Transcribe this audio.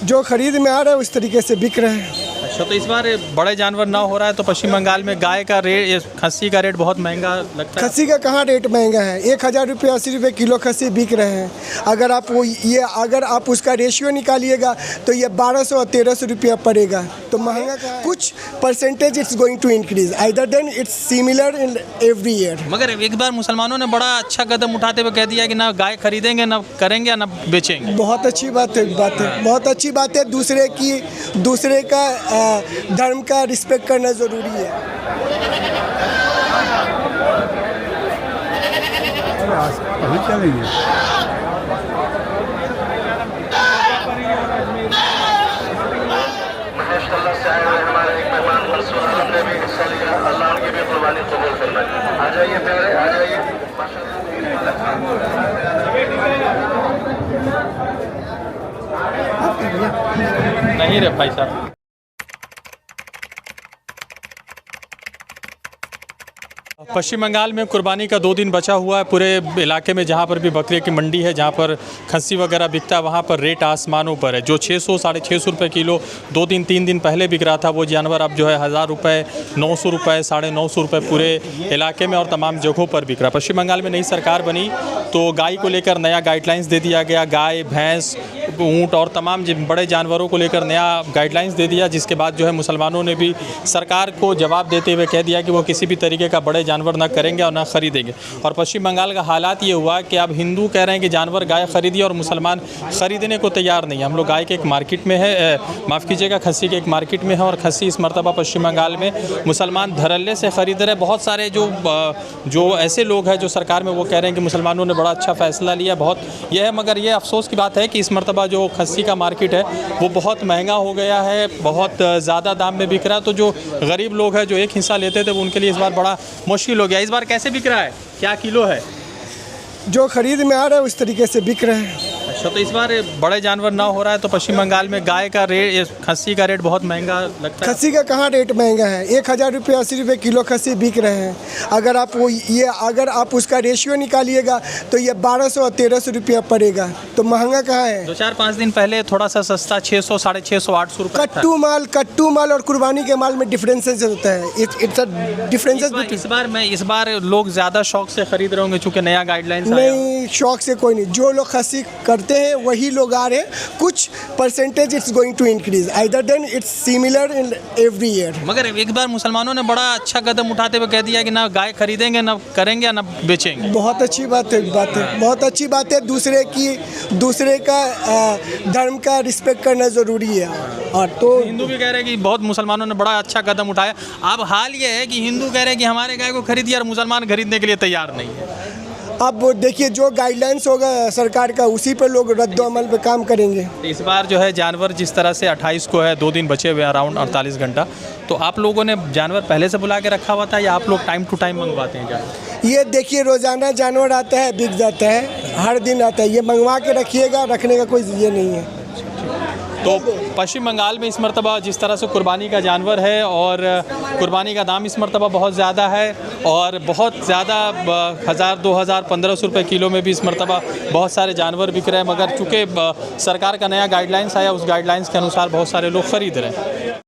जो खरीद में आ रहा है उस तरीके से बिक रहे हैं। अच्छा, तो इस बार बड़े जानवर ना हो रहा है तो पश्चिम बंगाल में गाय का रेट, खस्सी का रेट बहुत महंगा लगता है। खस्सी का कहाँ रेट महंगा है? 1000 रुपये 80 रुपये किलो खस्सी बिक रहे हैं। अगर आप उसका रेशियो निकालिएगा तो ये 1200 और 1300 रुपया पड़ेगा, तो महंगा कहाँ है? कुछ percentage it's going to increase, either then it's similar in every year. मगर एक बार मुसलमानों ने बड़ा अच्छा कदम उठाते हुए कह दिया कि ना गाय खरीदेंगे, ना करेंगे, ना बेचेंगे। बहुत अच्छी बात है, बहुत अच्छी बात है। दूसरे का धर्म का रिस्पेक्ट करना ज़रूरी है। हमारे एक मेहमान ने भी हिस्सा लिया, अल्लाह उनकी भी कुर्बानी कबूल फरमाए। आ जाइए प्यारे, आ जाइए। नहीं रे भाई साहब। पश्चिम बंगाल में कुर्बानी का 2 दिन बचा हुआ है। पूरे इलाके में जहाँ पर भी बकरे की मंडी है, जहाँ पर खस्सी वगैरह बिकता है, वहाँ पर रेट आसमानों पर है। जो 600 साढ़े 600 रुपये किलो 2 दिन 3 दिन पहले बिक रहा था, वो जानवर अब जो है 1000 रुपये 900 रुपये 950 रुपये पूरे इलाके में और तमाम जगहों पर बिक रहा है। पश्चिम बंगाल में नई सरकार बनी तो गाय को लेकर नया गाइडलाइंस दे दिया गया। गाय, भैंस, ऊँट और तमाम बड़े जानवरों को लेकर नया गाइडलाइंस दे दिया, जिसके बाद जो है मुसलमानों ने भी सरकार को जवाब देते हुए कह दिया कि वो किसी भी तरीके का बड़े जानवर ना करेंगे और ना खरीदेंगे। और पश्चिम बंगाल का हालात ये हुआ कि अब हिंदू कह रहे हैं कि जानवर गाय खरीदिए और मुसलमान खरीदने को तैयार नहीं है। हम लोग गाय के एक मार्केट में है, माफ़ कीजिएगा, खस्सी के एक मार्केट में है और खस्सी इस मरतबा पश्चिम बंगाल में मुसलमान धड़ल्ले से खरीद रहे। बहुत सारे जो ऐसे लोग हैं जो सरकार में, वो कह रहे हैं कि मुसलमानों ने बड़ा अच्छा फ़ैसला लिया, बहुत यह है। मगर ये अफसोस की बात है कि इस मरतबा जो खस्सी का मार्केट है वो बहुत महंगा हो गया है, बहुत ज़्यादा दाम में बिक रहा है। तो जो गरीब लोग हैं जो एक हिस्सा लेते थे, वो उनके लिए इस बार बड़ा मुश्किल हो गया। इस बार कैसे बिक रहा है, क्या किलो है? जो खरीद में आ रहा है उस तरीके से बिक रहे हैं। अच्छा, तो इस बार बड़े जानवर ना हो रहा है तो पश्चिम बंगाल में गाय का रेट, खस्सी का रेट बहुत महंगा लगता है। खस्सी का कहाँ रेट महंगा है? 1000 रुपये 80 रुपये किलो खस्सी बिक रहे हैं। अगर आप उसका रेशियो निकालिएगा तो ये 1200 और 1300 रुपया पड़ेगा, तो महंगा कहाँ है? 2-4-5 दिन पहले थोड़ा सा सस्ता 600 साढ़े 600 800 रुपये कट्टू माल और कुर्बानी के माल में डिफरेंसेस होता है। It's differences. इस बार लोग ज़्यादा शौक से खरीद रहे होंगे चूँकि नया गाइडलाइंस नहीं, शौक से कोई नहीं। जो लोग खस्सी करते हैं वही लोग आ रहे हैं। कुछ percentage it's going to increase, either then it's similar in every year. मगर एक बार मुसलमानों ने बड़ा अच्छा कदम उठाते हुए कह दिया कि ना गाय खरीदेंगे, ना करेंगे, ना बेचेंगे। बहुत अच्छी बात है, बहुत अच्छी बात है। दूसरे का धर्म का रिस्पेक्ट करना ज़रूरी है। और तो हिंदू भी कह रहे हैं कि बहुत मुसलमानों ने बड़ा अच्छा कदम उठाया। अब हाल ये है कि हिंदू कह रहे हैं कि हमारे गाय को खरीदिए और मुसलमान खरीदने के लिए तैयार नहीं है। अब देखिए, जो गाइडलाइंस होगा सरकार का उसी पर लोग रद्द-ओ-अमल पे काम करेंगे। इस बार जो है जानवर जिस तरह से 28 को है, 2 दिन बचे हुए अराउंड 48 घंटा, तो आप लोगों ने जानवर पहले से बुला के रखा हुआ था या आप लोग टाइम टू टाइम मंगवाते हैं जानवर? ये देखिए, रोज़ाना जानवर आता है, बिक जाता है, हर दिन आता है। ये मंगवा के रखिएगा, रखने का कोई ये नहीं है। तो पश्चिम बंगाल में इस मरतबा जिस तरह से कुर्बानी का जानवर है और कुर्बानी का दाम इस मरतबा बहुत ज़्यादा है और बहुत ज़्यादा 1000 2000 1500 रुपये किलो में भी इस मरतबा बहुत सारे जानवर बिक रहे हैं। मगर चूँकि सरकार का नया गाइडलाइंस आया, उस गाइडलाइंस के अनुसार बहुत सारे लोग ख़रीद रहे हैं।